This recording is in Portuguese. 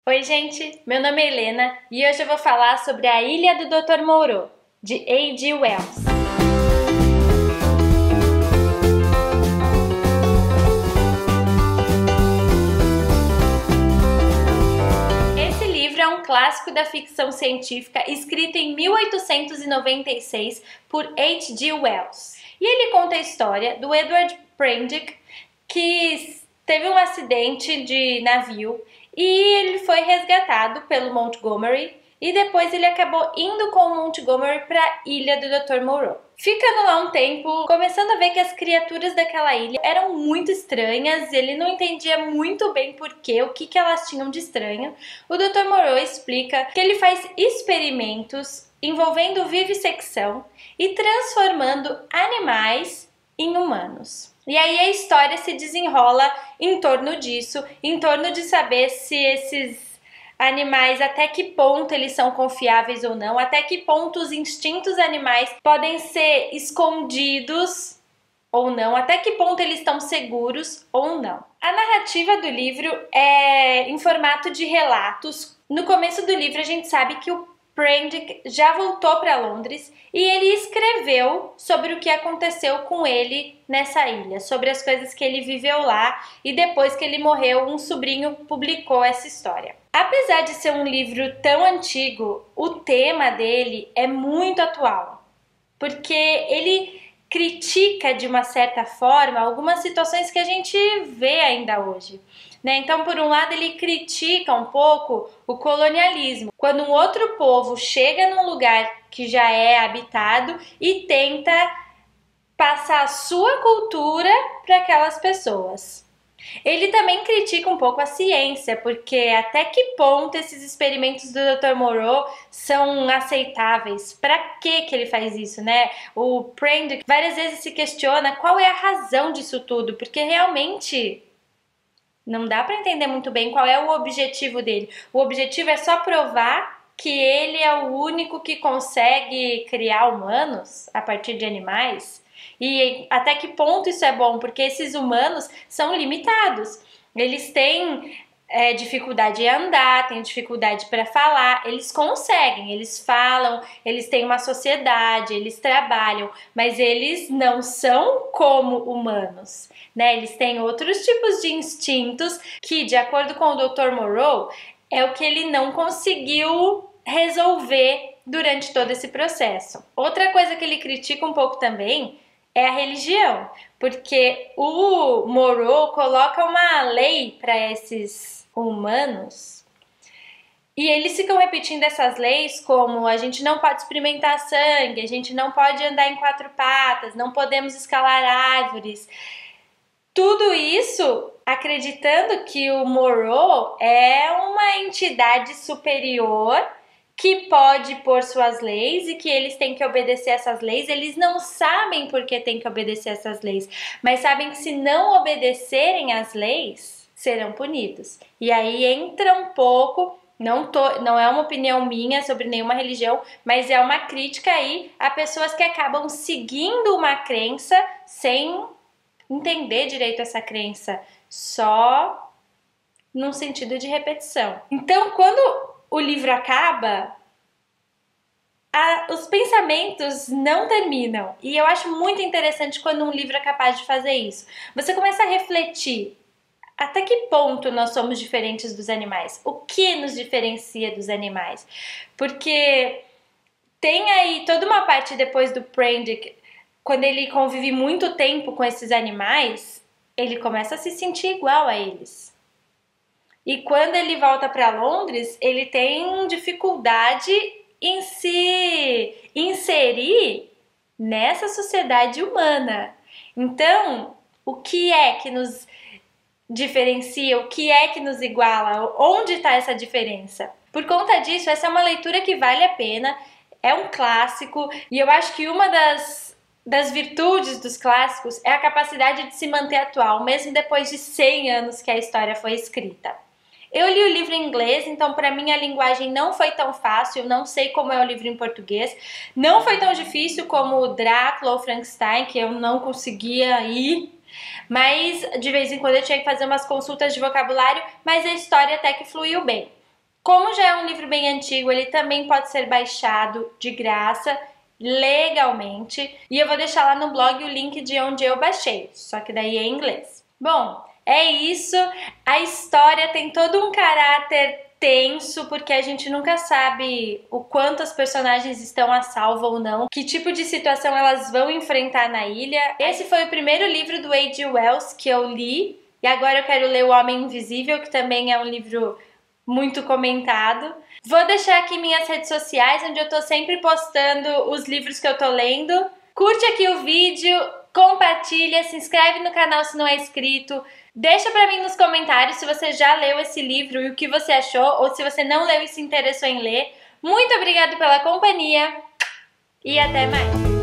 Oi, gente! Meu nome é Helena e hoje eu vou falar sobre A Ilha do Dr. Moreau, de A.G. Wells. Esse livro é um clássico da ficção científica escrito em 1896 por H.G. Wells. E ele conta a história do Edward Prendick, que teve um acidente de navio e ele foi resgatado pelo Montgomery e depois ele acabou indo com o Montgomery para a ilha do Dr. Moreau. Ficando lá um tempo, começando a ver que as criaturas daquela ilha eram muito estranhas, ele não entendia muito bem porquê, o que elas tinham de estranho. O Dr. Moreau explica que ele faz experimentos envolvendo vivissecção e transformando animais em humanos. E aí a história se desenrola em torno disso, em torno de saber se esses animais, até que ponto eles são confiáveis ou não, até que ponto os instintos animais podem ser escondidos ou não, até que ponto eles estão seguros ou não. A narrativa do livro é em formato de relatos. No começo do livro a gente sabe que o Prendick já voltou para Londres e ele escreveu sobre o que aconteceu com ele nessa ilha, sobre as coisas que ele viveu lá, e depois que ele morreu, um sobrinho publicou essa história. Apesar de ser um livro tão antigo, o tema dele é muito atual, porque ele critica de uma certa forma algumas situações que a gente vê ainda hoje. Então, por um lado, ele critica um pouco o colonialismo, quando um outro povo chega num lugar que já é habitado e tenta passar a sua cultura para aquelas pessoas. Ele também critica um pouco a ciência, porque até que ponto esses experimentos do Dr. Moreau são aceitáveis? Para que ele faz isso, né? O Prendick várias vezes se questiona qual é a razão disso tudo, porque realmente não dá para entender muito bem qual é o objetivo dele. O objetivo é só provar que ele é o único que consegue criar humanos a partir de animais. E até que ponto isso é bom? Porque esses humanos são limitados. Eles têm dificuldade em andar, têm dificuldade para falar. Eles conseguem, eles falam, eles têm uma sociedade, eles trabalham, mas eles não são como humanos, né? Eles têm outros tipos de instintos que, de acordo com o Dr. Moreau, é o que ele não conseguiu resolver durante todo esse processo. Outra coisa que ele critica um pouco também é a religião, porque o Moreau coloca uma lei para esses humanos e eles ficam repetindo essas leis, como a gente não pode experimentar sangue, a gente não pode andar em quatro patas, não podemos escalar árvores. Tudo isso acreditando que o Moreau é uma entidade superior que pode pôr suas leis e que eles têm que obedecer essas leis. Eles não sabem por que têm que obedecer essas leis, mas sabem que se não obedecerem às leis, serão punidos. E aí entra um pouco, não é uma opinião minha sobre nenhuma religião, mas é uma crítica aí a pessoas que acabam seguindo uma crença sem entender direito essa crença, só num sentido de repetição. Então, quando o livro acaba, os pensamentos não terminam. E eu acho muito interessante quando um livro é capaz de fazer isso. Você começa a refletir até que ponto nós somos diferentes dos animais. O que nos diferencia dos animais? Porque tem aí toda uma parte depois do Prendick, quando ele convive muito tempo com esses animais, ele começa a se sentir igual a eles. E quando ele volta para Londres, ele tem dificuldade em se inserir nessa sociedade humana. Então, o que é que nos diferencia? O que é que nos iguala? Onde está essa diferença? Por conta disso, essa é uma leitura que vale a pena, é um clássico, e eu acho que uma das virtudes dos clássicos é a capacidade de se manter atual, mesmo depois de 100 anos que a história foi escrita. Eu li o livro em inglês, então para mim a linguagem não foi tão fácil, eu não sei como é o livro em português. Não foi tão difícil como o Drácula ou Frankenstein, que eu não conseguia ir, mas de vez em quando eu tinha que fazer umas consultas de vocabulário, mas a história até que fluiu bem. Como já é um livro bem antigo, ele também pode ser baixado de graça, legalmente. E eu vou deixar lá no blog o link de onde eu baixei, só que daí é em inglês. Bom, é isso. A história tem todo um caráter tenso, porque a gente nunca sabe o quanto as personagens estão a salvo ou não, que tipo de situação elas vão enfrentar na ilha. Esse foi o primeiro livro do H.G. Wells que eu li, e agora eu quero ler O Homem Invisível, que também é um livro muito comentado. Vou deixar aqui minhas redes sociais, onde eu tô sempre postando os livros que eu tô lendo. Curte aqui o vídeo, compartilha, se inscreve no canal se não é inscrito. Deixa pra mim nos comentários se você já leu esse livro e o que você achou, ou se você não leu e se interessou em ler. Muito obrigada pela companhia e até mais!